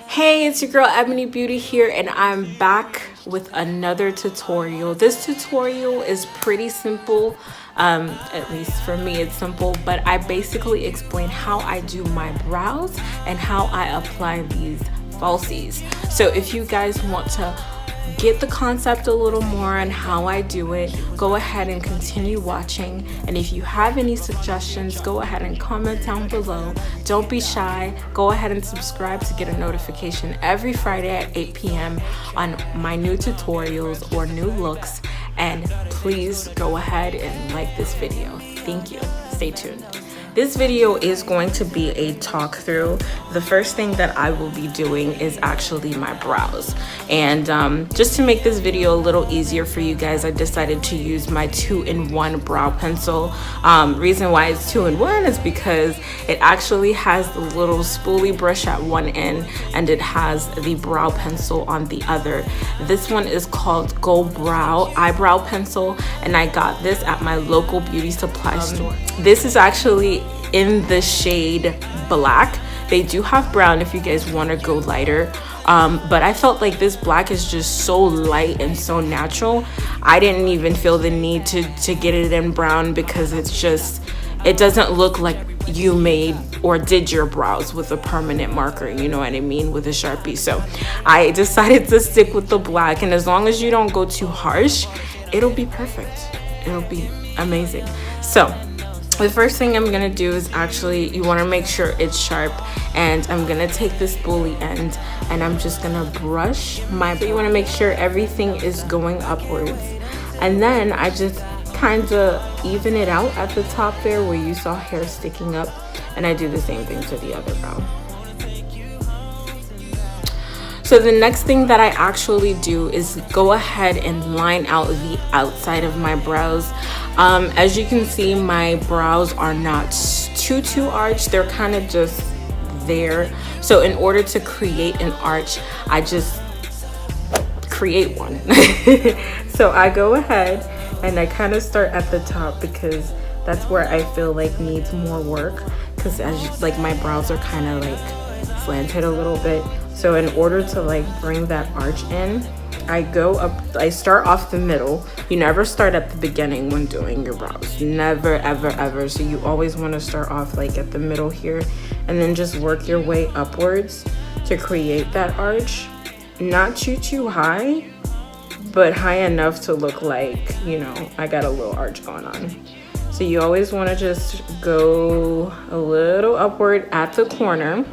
Hey, it's your girl Ebony Beauty here, and I'm back with another tutorial. This tutorial is pretty simple, at least for me it's simple, but I basically explain how I do my brows and how I apply these falsies. So if you guys want to get the concept a little more on how I do it, go ahead and continue watching. And if you have any suggestions, go ahead and comment down below. Don't be shy. Go ahead and subscribe to get a notification every Friday at 8 p.m. on my new tutorials or new looks. And please go ahead and like this video. Thank you. Stay tuned. This video is going to be a talk through. The first thing that I will be doing is actually my brows. And just to make this video a little easier for you guys, I decided to use my 2-in-1 brow pencil. Reason why it's 2-in-1 is because it actually has the little spoolie brush at one end and it has the brow pencil on the other. This one is called Go Brow Eyebrow Pencil, and I got this at my local beauty supply store. This is actually in the shade black. They do have brown if you guys want to go lighter, but I felt like this black is just so light and so natural. I didn't even feel the need to get it in brown because it doesn't look like you made or did your brows with a permanent marker, you know what I mean, with a Sharpie. So I decided to stick with the black, and as long as you don't go too harsh, it'll be perfect. It'll be amazing. So the first thing I'm gonna do is actually, you wanna make sure it's sharp, and I'm gonna take this spoolie end and I'm just gonna brush so you wanna make sure everything is going upwards. And then I just kinda even it out at the top there where you saw hair sticking up, and I do the same thing to the other brow. So the next thing that I actually do is go ahead and line out the outside of my brows. As you can see, my brows are not too arched. They're kind of just there. So in order to create an arch, I just create one. So I go ahead and I kind of start at the top because that's where I feel like needs more work, because like my brows are kind of like slanted a little bit. So in order to like bring that arch in, I go up, I start off the middle. You never start at the beginning when doing your brows. Never, ever. So you always want to start off like at the middle here and then just work your way upwards to create that arch. Not too high, but high enough to look like, you know, I got a little arch going on. So you always want to just go a little upward at the corner,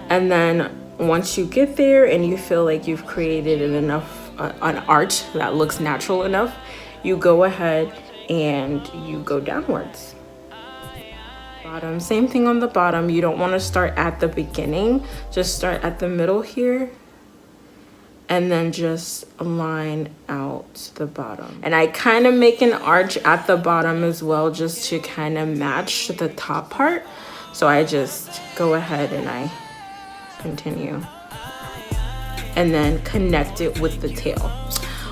and then once you get there and you feel like you've created an arch that looks natural enough, you go ahead and you go downwards. Bottom, same thing on the bottom. You don't want to start at the beginning, just start at the middle here and then just line out the bottom. And I kind of make an arch at the bottom as well, just to kind of match the top part. So I just go ahead and I continue and then connect it with the tail.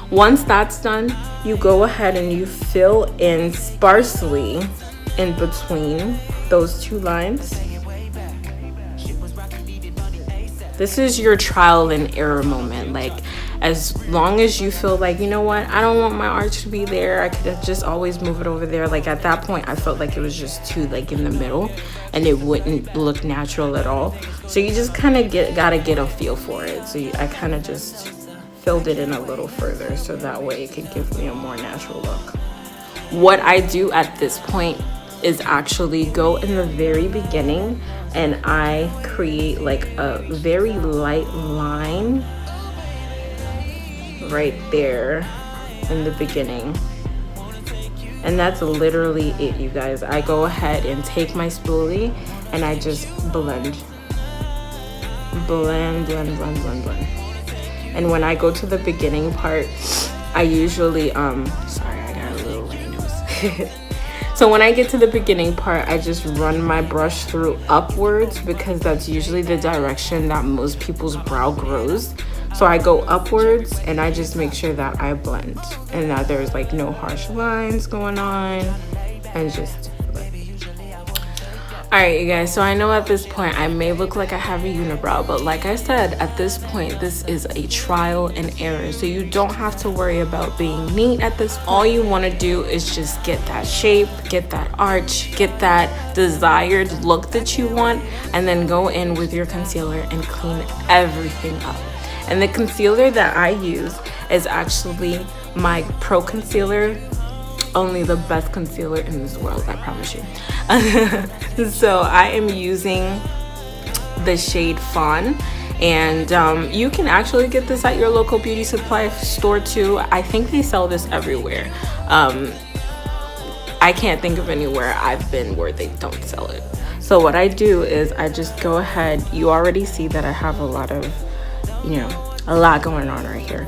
Once that's done, you go ahead and you fill in sparsely in between those two lines. This is your trial and error moment. Like, as long as you feel like, you know what, I don't want my arch to be there, I could just always move it over there. Like at that point, I felt like it was just too like in the middle and it wouldn't look natural at all. So you just kind of gotta get a feel for it. So I kind of just filled it in a little further so that way it could give me a more natural look. What I do at this point is actually go in the very beginning and I create like a very light line right there in the beginning, and that's literally it, you guys. I go ahead and take my spoolie and I just blend. And when I go to the beginning part, I usually sorry, I got a little runny nose. So when I get to the beginning part, I just run my brush through upwards because that's usually the direction that most people's brow grows. So I go upwards and I just make sure that I blend and that there's like no harsh lines going on, and just blend. Alright, you guys, so I know at this point I may look like I have a unibrow, but like I said, at this point, this is a trial and error. So you don't have to worry about being neat at this point. All you want to do is just get that shape, get that arch, get that desired look that you want, and then go in with your concealer and clean everything up. And the concealer that I use is actually my Pro Concealer. Only the best concealer in this world, I promise you. So I am using the shade Fawn, and you can actually get this at your local beauty supply store too. I think they sell this everywhere. I can't think of anywhere I've been where they don't sell it. So what I do is I just go ahead. You already see that I have a lot of, a lot going on right here.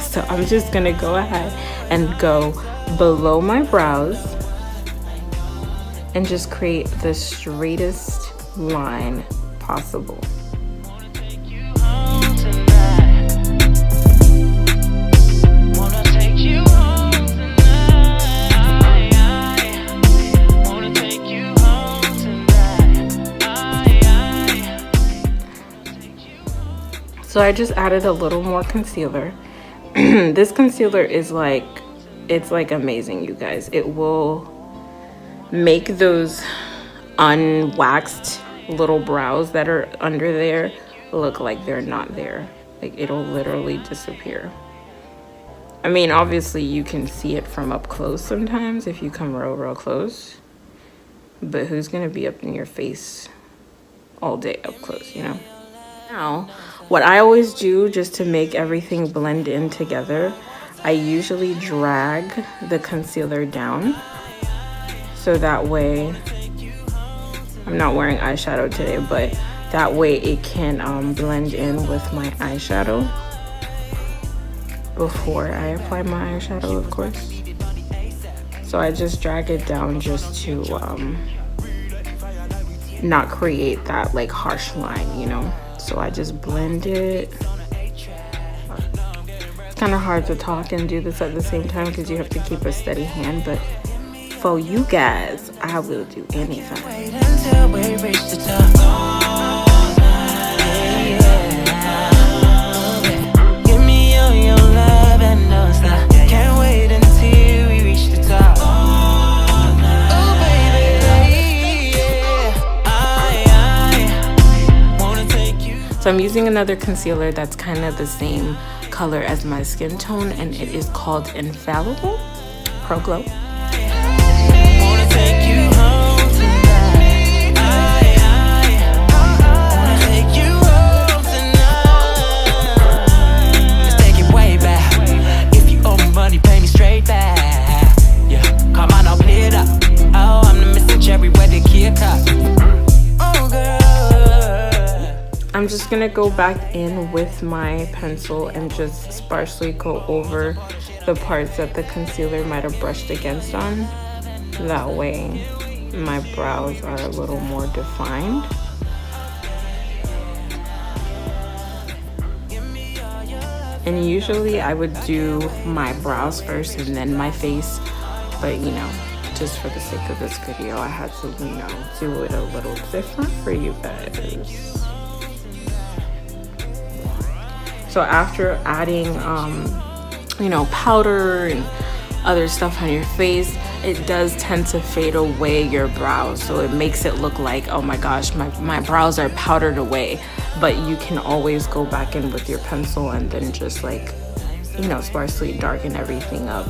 So I'm just gonna go ahead and go below my brows and just create the straightest line possible. So I just added a little more concealer. This concealer is it's like amazing, you guys. It will make those unwaxed little brows that are under there look like they're not there. Like, it'll literally disappear. I mean, obviously you can see it from up close sometimes if you come real close, but who's gonna be up in your face all day up close, Now, what I always do just to make everything blend in together, I usually drag the concealer down, so that way, I'm not wearing eyeshadow today, but that way it can blend in with my eyeshadow before I apply my eyeshadow, of course. So I just drag it down just to not create that like harsh line, So I just blend it. Kind of hard to talk and do this at the same time because you have to keep a steady hand, but for you guys, I will do anything. Wait until we reach the top. Give me all your love and no stop. Can't wait until we reach the top. Oh baby, I wanna take you. So I'm using another concealer that's kind of the same color as my skin tone, and it is called Infallible Pro Glow. I'm just gonna go back in with my pencil and just sparsely go over the parts that the concealer might have brushed against on. That way my brows are a little more defined. And usually I would do my brows first and then my face, but just for the sake of this video, I had to, do it a little different for you guys. So after adding, powder and other stuff on your face, it does tend to fade away your brows. So it makes it look like, oh my gosh, my brows are powdered away. But you can always go back in with your pencil and then just sparsely darken everything up.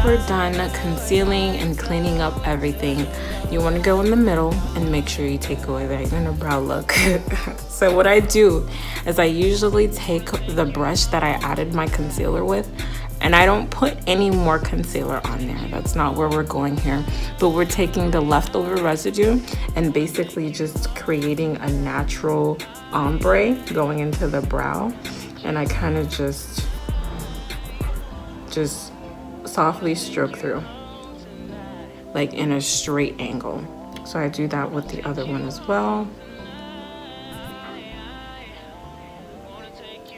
We're done concealing and cleaning up everything. You want to go in the middle and make sure you take away that unibrow look. So what I do is I usually take the brush that I added my concealer with, and I don't put any more concealer on there. That's not where we're going here. But we're taking the leftover residue and basically just creating a natural ombre going into the brow. And I kind of just softly stroke through, like in a straight angle. So I do that with the other one as well.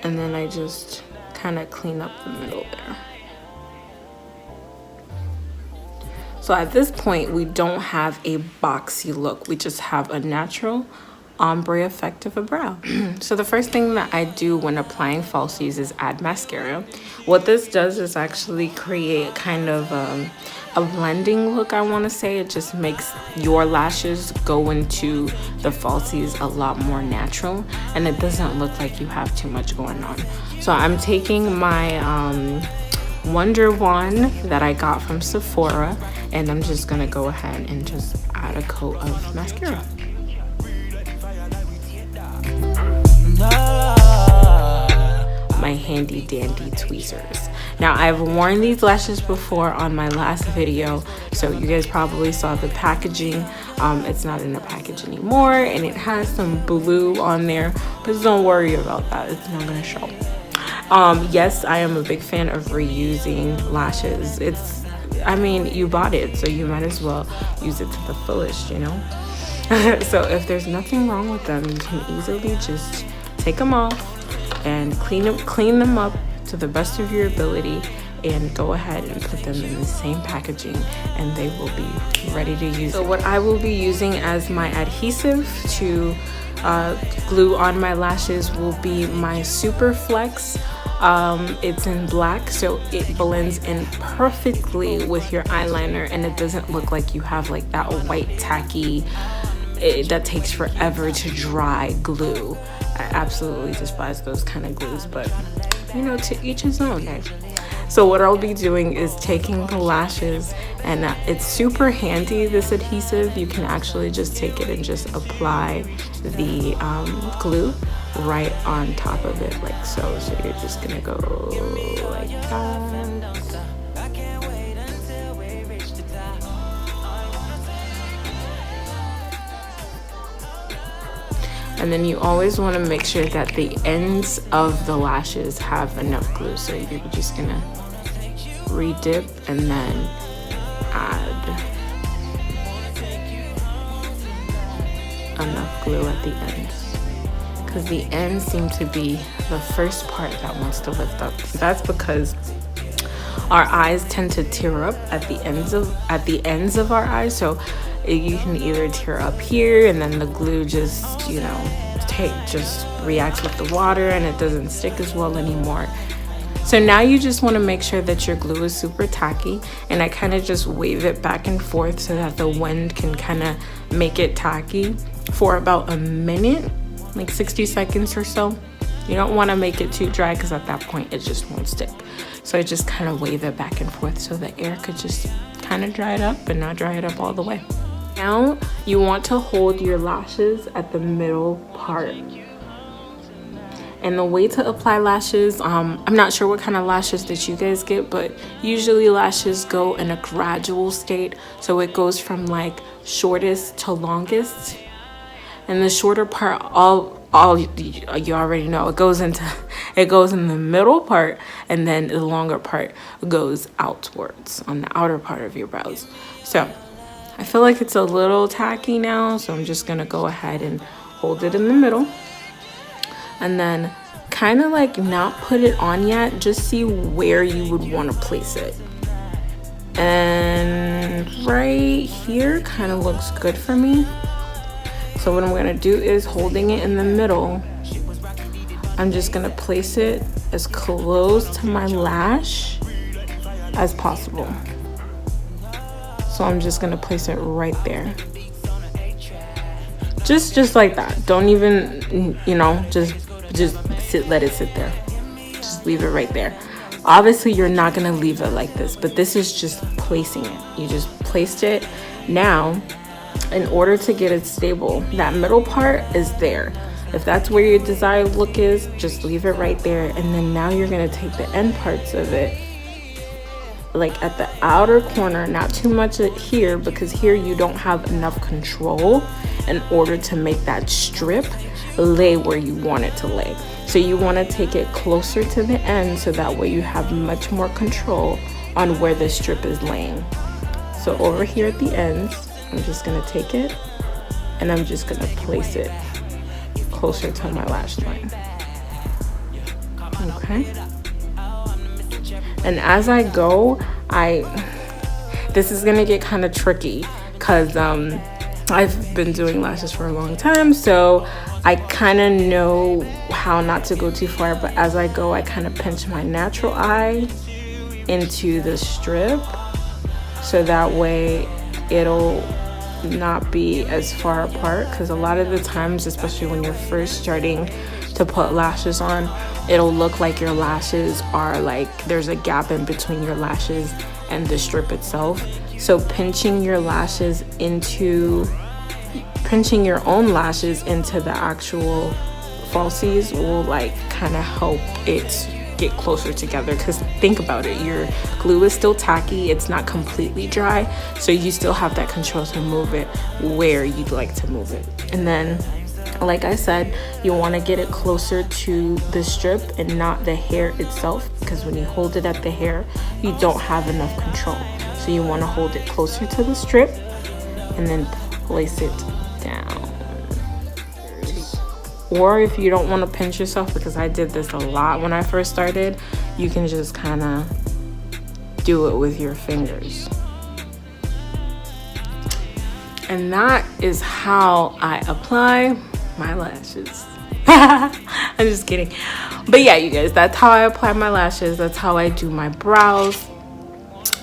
And then I just kind of clean up the middle there. So at this point, we don't have a boxy look. We just have a natural ombre effect of a brow. So the first thing that I do when applying falsies is add mascara. What this does is actually create kind of a blending look, I want to say. It just makes your lashes go into the falsies a lot more natural, and it doesn't look like you have too much going on. So I'm taking my Wonder Wand that I got from Sephora, and I'm just gonna go ahead and just add a coat of mascara. My handy dandy tweezers. Now, I've worn these lashes before on my last video, so you guys probably saw the packaging. It's not in the package anymore, and it has some blue on there, but don't worry about that, it's not gonna show. Yes, I am a big fan of reusing lashes. I mean, you bought it, so you might as well use it to the fullest, you know? So if there's nothing wrong with them, you can easily just take them off and clean them up to the best of your ability, and go ahead and put them in the same packaging, and they will be ready to use. So what I will be using as my adhesive to glue on my lashes will be my Super Flex. It's in black, so it blends in perfectly with your eyeliner, and it doesn't look like you have like that white tacky that takes forever to dry glue. I absolutely despise those kind of glues, but you know, to each his own, right? So what I'll be doing is taking the lashes, and it's super handy, this adhesive. You can actually just take it and just apply the glue right on top of it, like so. So you're just gonna go like that. And then you always want to make sure that the ends of the lashes have enough glue. So you're just gonna re-dip and then add enough glue at the ends, because the ends seem to be the first part that wants to lift up. That's because our eyes tend to tear up at the ends of our eyes. So you can either tear up here, and then the glue just, you know, just reacts with the water and it doesn't stick as well anymore. So now you just want to make sure that your glue is super tacky, and I kind of just wave it back and forth so that the wind can kind of make it tacky for about a minute, like 60 seconds or so. You don't want to make it too dry, because at that point it just won't stick. So I just kind of wave it back and forth so the air could just kind of dry it up, but not dry it up all the way. Now you want to hold your lashes at the middle part. And the way to apply lashes, I'm not sure what kind of lashes that you guys get, but usually lashes go in a gradual state. So it goes from like shortest to longest. And the shorter part, you already know, it goes in the middle part, and then the longer part goes outwards on the outer part of your brows. So I feel like it's a little tacky now, so I'm just gonna go ahead and hold it in the middle, and then kind of like not put it on yet, just see where you would want to place it. And right here kind of looks good for me. So what I'm gonna do is, holding it in the middle, I'm just gonna place it as close to my lash as possible. So I'm just gonna place it right there. Just like that. Don't even, you know, just let it sit there. Just leave it right there. Obviously you're not gonna leave it like this, but this is just placing it. You just placed it. Now, in order to get it stable, that middle part is there. If that's where your desired look is, just leave it right there. And then now you're gonna take the end parts of it, like at the outer corner, not too much here, because here you don't have enough control in order to make that strip lay where you want it to lay. So you want to take it closer to the end, so that way you have much more control on where the strip is laying. So over here at the ends, I'm just gonna take it and I'm just gonna place it closer to my lash line. Okay. And as I go, This is gonna get kind of tricky because I've been doing lashes for a long time, so I kind of know how not to go too far, but as I go, I kind of pinch my natural eye into the strip, so that way it'll not be as far apart, because a lot of the times, especially when you're first starting to put lashes on, it'll look like your lashes are like there's a gap in between your lashes and the strip itself. So pinching your own lashes into the actual falsies will like kind of help it get closer together, because think about it, your glue is still tacky, it's not completely dry, so you still have that control to move it where you'd like to move it. And then, like I said, you want to get it closer to the strip and not the hair itself, because when you hold it at the hair, you don't have enough control. So you want to hold it closer to the strip and then place it down. Or if you don't want to pinch yourself, because I did this a lot when I first started, you can just kind of do it with your fingers. And that is how I apply my lashes. I'm just kidding. But yeah, you guys, that's how I apply my lashes. That's how I do my brows.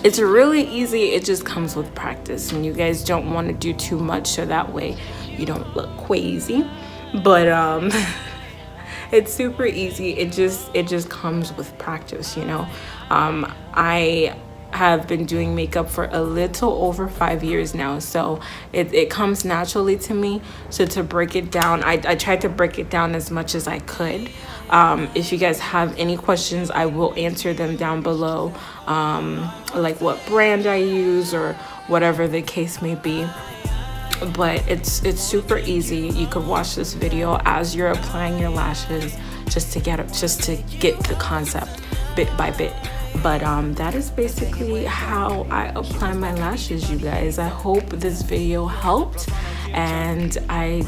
It's really easy. It just comes with practice, and you guys don't want to do too much so that way you don't look crazy. But it's super easy. It just comes with practice, you know. I have been doing makeup for a little over 5 years now, so it comes naturally to me. So to break it down, I tried to break it down as much as I could. If you guys have any questions, I will answer them down below, like what brand I use or whatever the case may be. But it's super easy. You could watch this video as you're applying your lashes just to get the concept bit by bit. But that is basically how I apply my lashes, you guys. I hope this video helped, and I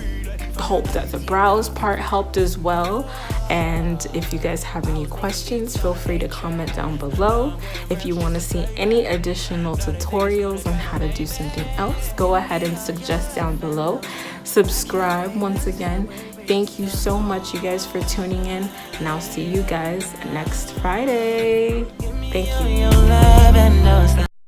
hope that the brows part helped as well. And if you guys have any questions, feel free to comment down below. If you want to see any additional tutorials on how to do something else, go ahead and suggest down below. Subscribe once again. Thank you so much, you guys, for tuning in, and I'll see you guys next Friday. Thank you.